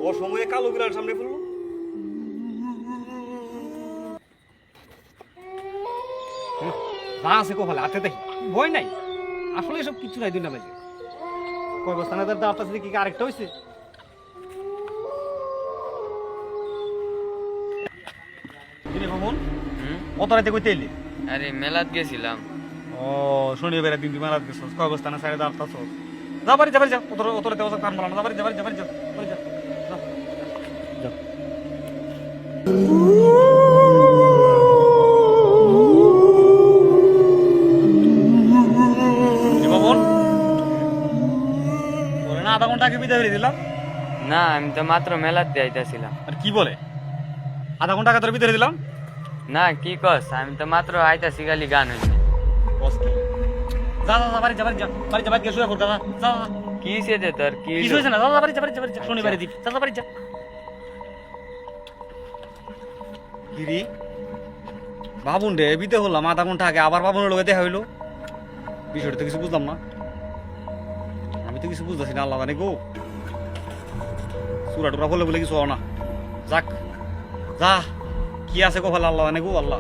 ও সময়ে কালো বিড়াল সামনে পড়লো। যা আছে কপালে হাতে দেখি ভয় নাই, আসলে এসব কিছু নাই। দুই নামে কয় বস্তা নাদের দাঁত আছে কি আরেকটা হয়েছে? কত রাতে কইতে এলি? আরে মেলাত গেছিলাম। ও শনিবার দিন তুই মেলাত গেছস, কয় বস্তা না সাড়ে দাঁত আছে? যা বাড়ি যা, বাড়ি যা, অত রাতে কান মারা না, বাড়ি যা, বাড়ি যা, বাড়ি যা, বাড়ি যা, যা। আধা ঘন্টা আগে বিদায় দিলাম না, আমি তো মাত্র মেলাতে আইতাছিলাম। আর কি বলে আধা ঘন্টা আগে তোর বিদায় দিলাম? না, কি কস, আমি তো মাত্র আইতাছি, খালি গান হইছে। যা যা যা, বাড়ি যা, বাড়ি যা, বাড়ি যা, বাড়ি গিয়ে শুয়ে পড়, যা যা। কি হইছে তোর? কি কিছু হয়েছে না, যা যা, বাড়ি যা, বাড়ি যা, বাড়ি যা, শনিবারে দিবি, যা যা, বাড়ি যা। গিরি বাবুন রে বিতে হলাম আধা ঘন্টা আগে, আবার বাবুনের লোকে দেখা হইলো। বিষয়টা তো কিছু বুঝলাম না, আমি তো কিছু বুঝতেছি না। আল্লাহ জানে গো, চূড়া টুরা বলে বলে কিছু হও না। যাক যা, কি আছে কপালে আল্লাহ জানে গো। আল্লাহ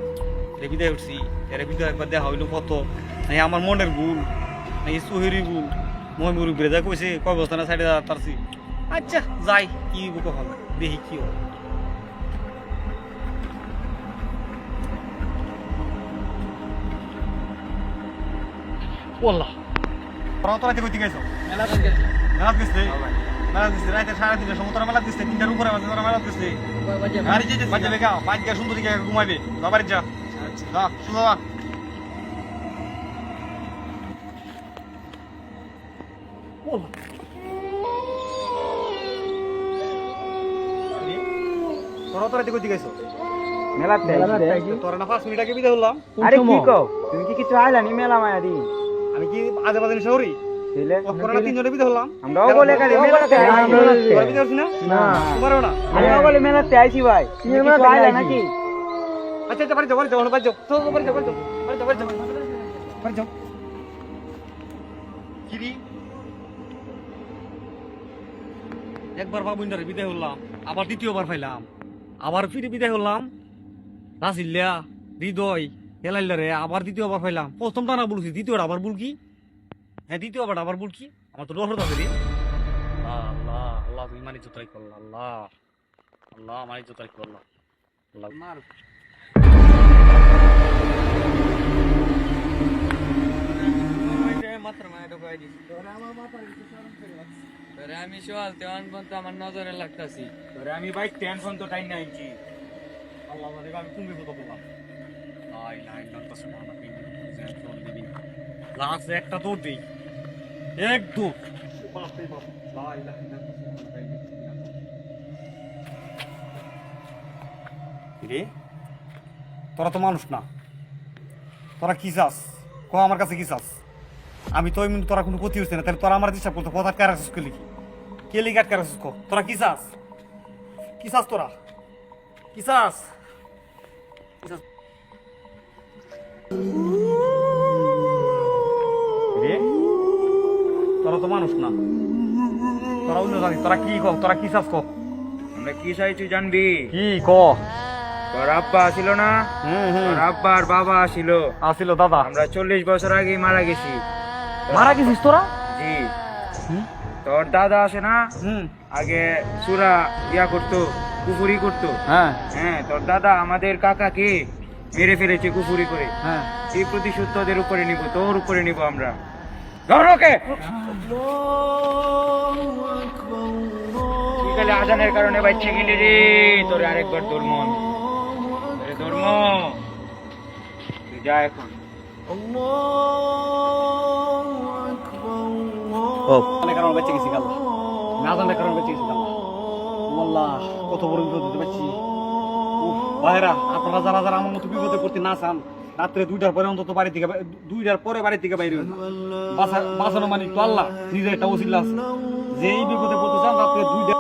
রে বিদায় উঠছি, এর বিদায় একবার দেখা হইলো কত নাই আমার মনের ভুল, নাই সুহেরি ভুল। মই মুরু বেড়ে কইছে কয় বস্তা না সাইডে তারছি। আচ্ছা যাই, কি কপাল দেখি কি হয়। আল্লাহ তোরা কইতে গেছো? মেলাত গেছে। মেলাত গেছে? মেলাত গেছে রাতে 3:30টার সময় তোরা মেলাত গেছে, 3টার উপরে বাজে তোরা মেলাত গেছে। আরে যে বাজে বেগা বাজ গিয়া সুন্দরী গিয়া ঘুমাইবে, যা বাড়ি যা। আচ্ছা যা, শুনো যা। তোরা কইতে গেছো? মেলাতে তোরা না 5 মিনিট আগে বিদায় হলাম। আরে কি কও, তুমি কি কিছু আইলানি মেলা মায়া দি? আমি কি আজে বাজে শহরে দিলে করোনা 3 জনে বিদায় হলাম। আমরাও বলে খালি মেলাতে আইছি। তোরা বিদায় হছিস না? না তোমারও না? আমরাও বলে মেলাতে আইছি ভাই। তুমি কিছু আইলা নাকি? আচ্ছা আচ্ছা, বাড়ি যাও, বাড়ি যাও, বাড়ি যাও, চল বাড়ি যাও, বাড়ি যাও, বাড়ি যাও, বাড়ি যাও, বাড়ি যাও। কিরি একবার বাবুইন্দারে বিদায় হলাম, আবার দ্বিতীয়বার পাইলাম, আবার ফিরে বিদায় হলাম। রাসিল্লা হৃদয় হেলাইলারে আবার দ্বিতীয়বার পাইলাম। প্রথমটা না বলছি, দ্বিতীয়টা আবার বল কি? হ্যাঁ দ্বিতীয়বার আবার বল কি? আমার তো ডর আছে রে। আল্লাহ আল্লাহ, তুই মানি জোতাই করল। আল্লাহ আল্লাহ, মানি জোতাই করল। আল্লাহ মার আমি সোয়াল তেমন পর্যন্ত আমার নজরে লাগতাছি। আমি বাইক টেনশন তো টাইম নাই কি। আল্লাহ মানে আমি তুমি কথা বললাম। লাই লাই লাগতাছ না না পেন জল দিবি। লাস্ট একটা দৌড় দেই, এক দৌড় বাপ রে বাপ। লাই লাই রে, তোরা তো মানুষ না, তোরা কি চাস ক আমার কাছে কি চাস? আমি তো এমনি তোরা কোনো ক্ষতি হচ্ছে না, তাহলে তোরা আমার ডিস্টার্ব করতো। কথা কার আসছিস কে লিখি কে লিখি আটকার আসছিস? তোরা কি চাস? কি চাস তোরা? কি চাস? তোরা তো মানুষ না, তোরা অন্য জানি। তোরা কি ক, তোরা কি চাস ক? আমরা কি চাইছি জানবি? কি ক? তোর আব্বা ছিল না? তোর আব্বার বাবা ছিল। আসিল দাদা। আমরা 40 বছর আগে মারা গেছি। মারা গেছিস তোরা? জি। তোর দাদা আছে না, আগে চূড়া ইয়া করতো, কুফুরি করতো। হ্যাঁ হ্যাঁ, তোর দাদা আমাদের কাকাকে মেরে ফেলেছে কুফুরি করে। হ্যাঁ, এই প্রতিশোধ তোদের উপরে নিব, তোর উপরে নিব আমরা। ধরোকে বিকালে আজানের কারণে বাচ্চা গেলি রে। তোর আরেকবার ধর্ম ধর্ম তুই যা এখন। কারণ বেঁচে গেছি গাল, না জানার কারণ বেঁচে গেছি গাল। আল্লাহ কত বড় বিপদ হতে পারছি। ভাইরা আপনারা যারা যারা আমার মতো বিপদে পড়তে না চান, রাত্রে 2টার পরে অন্তত বাড়ি থেকে 2টার পরে বাড়ি থেকে বাইরে বাঁচানো মানে তো আল্লাহ নিজের একটা ওসিলা আছে। যেই বিপদে পড়তে চান রাত্রে 2টা